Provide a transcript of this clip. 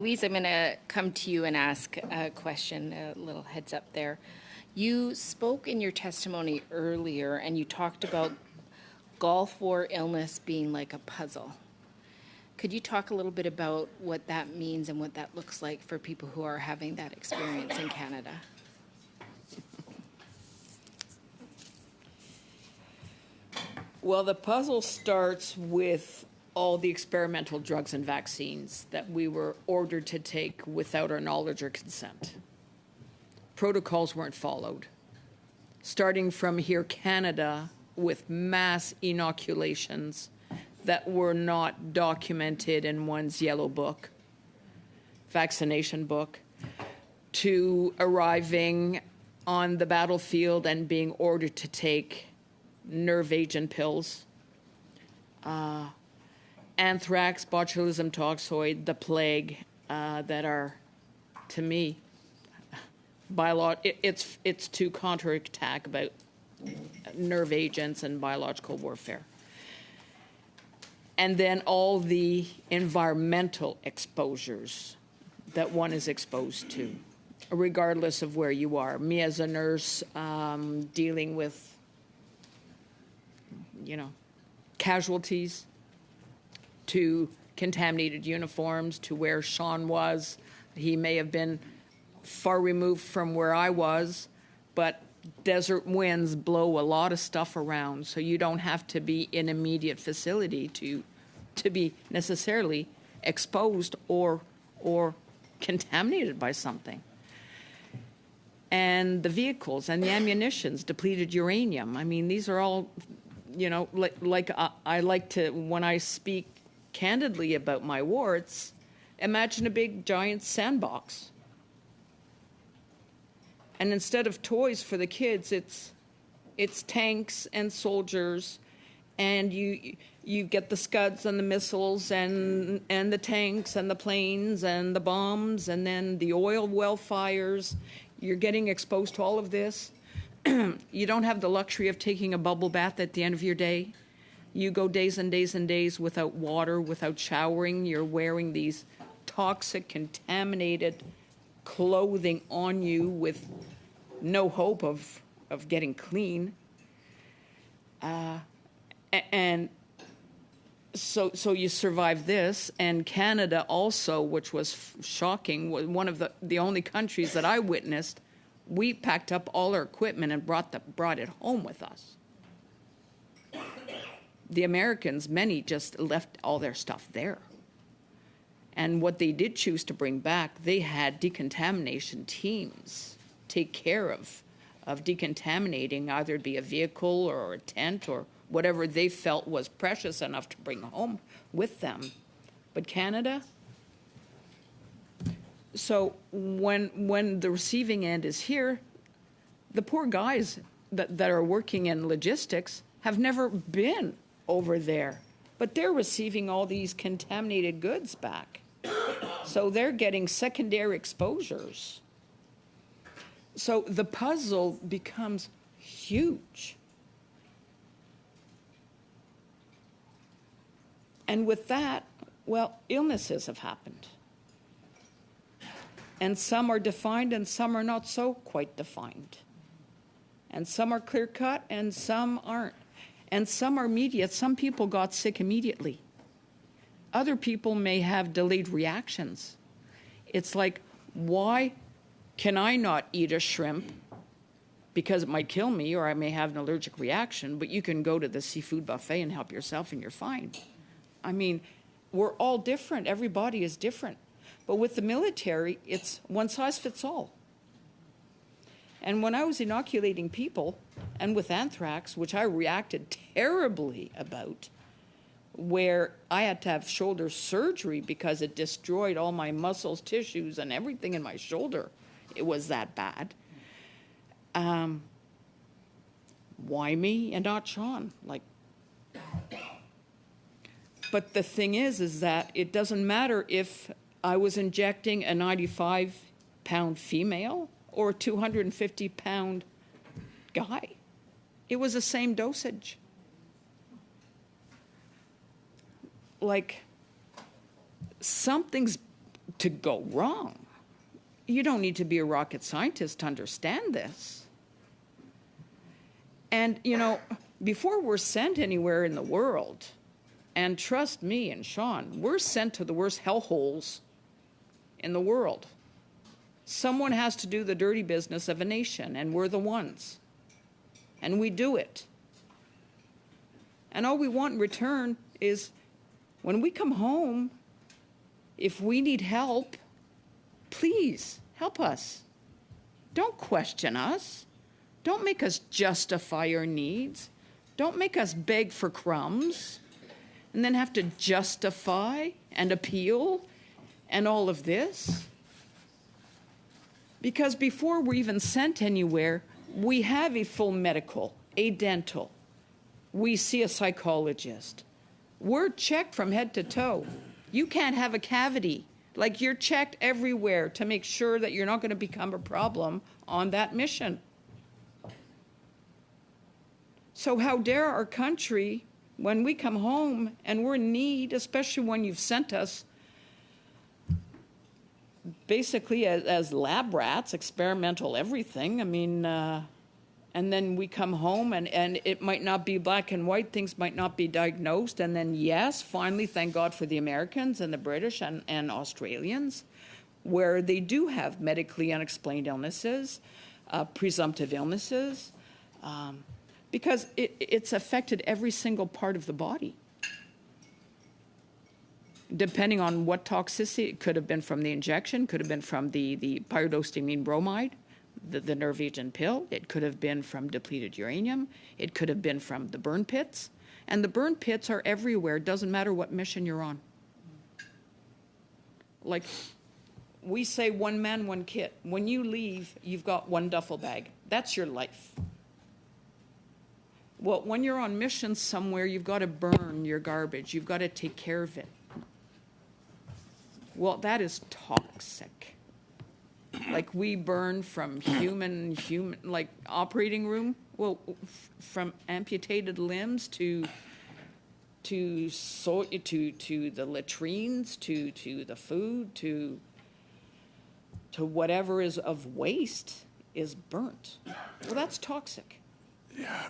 Louise, I'm going to come to you and ask a question, a little heads up there. You spoke in your testimony earlier and you talked about Gulf War illness being like a puzzle. Could you talk a little bit about what that means and what that looks like for people who are having that experience in Canada? Well, the puzzle starts with all the experimental drugs and vaccines that we were ordered to take without our knowledge or consent. Protocols weren't followed. Starting from here, Canada, with mass inoculations that were not documented in one's yellow book, vaccination book, to arriving on the battlefield and being ordered to take nerve agent pills, anthrax, botulism toxoid, the plague, that are, to me, it's to counterattack about nerve agents and biological warfare. And then all the environmental exposures that one is exposed to, regardless of where you are. Me as a nurse, dealing with, casualties, to contaminated uniforms, to where Sean was. He may have been far removed from where I was, but desert winds blow a lot of stuff around, so you don't have to be in immediate facility to be necessarily exposed or contaminated by something. And the vehicles and the ammunitions, depleted uranium. I mean, these are all, I like to, when I speak candidly about my war, it's imagine a big giant sandbox. And instead of toys for the kids, it's tanks and soldiers, and you get the Scuds and the missiles and the tanks and the planes and the bombs and then the oil well fires. You're getting exposed to all of this. You don't have the luxury of taking a bubble bath at the end of your day. You go days and days and days without water, without showering. You're wearing these toxic, contaminated clothing on you with no hope of getting clean. And so you survive this. And Canada also, which was shocking, was one of the only countries that I witnessed, we packed up all our equipment and brought it home with us. The Americans, many just left all their stuff there. And what they did choose to bring back, they had decontamination teams take care of decontaminating, either it be a vehicle or a tent or whatever they felt was precious enough to bring home with them. But Canada, so when the receiving end is here, the poor guys that are working in logistics have never been over there, but they're receiving all these contaminated goods back. So they're getting secondary exposures. So the puzzle becomes huge. And with that, well, illnesses have happened. And some are defined and some are not so quite defined. And some are clear-cut and some aren't. And some are immediate. Some people got sick immediately. Other people may have delayed reactions. It's like, why can I not eat a shrimp because it might kill me or I may have an allergic reaction, but you can go to the seafood buffet and help yourself and you're fine? I mean, we're all different. Everybody is different. But with the military, it's one size fits all. And when I was inoculating people, and with anthrax, which I reacted terribly about, where I had to have shoulder surgery because it destroyed all my muscles, tissues, and everything in my shoulder. It was that bad. Why me and not Sean? But the thing is that it doesn't matter if I was injecting a 95-pound female or a 250-pound guy. It was the same dosage. Something's to go wrong. You don't need to be a rocket scientist to understand this. And, you know, before we're sent anywhere in the world, and trust me and Sean, we're sent to the worst hellholes in the world. Someone has to do the dirty business of a nation, and we're the ones. And we do it. And all we want in return is when we come home, if we need help, please help us. Don't question us. Don't make us justify our needs. Don't make us beg for crumbs and then have to justify and appeal and all of this. Because before we're even sent anywhere, we have a full medical, a dental. We see a psychologist. We're checked from head to toe. You can't have a cavity. Like, you're checked everywhere to make sure that you're not going to become a problem on that mission. So how dare our country, when we come home and we're in need, especially when you've sent us basically as lab rats, experimental everything. I mean, and then we come home and it might not be black and white, things might not be diagnosed. And then, yes, finally, thank God for the Americans and the British and Australians, where they do have medically unexplained illnesses, presumptive illnesses, because it's affected every single part of the body. Depending on what toxicity, it could have been from the injection, could have been from the pyridostigmine bromide, the nerve agent pill. It could have been from depleted uranium. It could have been from the burn pits. And the burn pits are everywhere. It doesn't matter what mission you're on. Like, we say one man, one kit. When you leave, you've got one duffel bag. That's your life. Well, when you're on mission somewhere, you've got to burn your garbage. You've got to take care of it. Well, that is toxic. Like, we burn from human, like operating room. Well, from amputated limbs to the latrines, to the food, to whatever is of waste is burnt. Well, that's toxic. Yeah,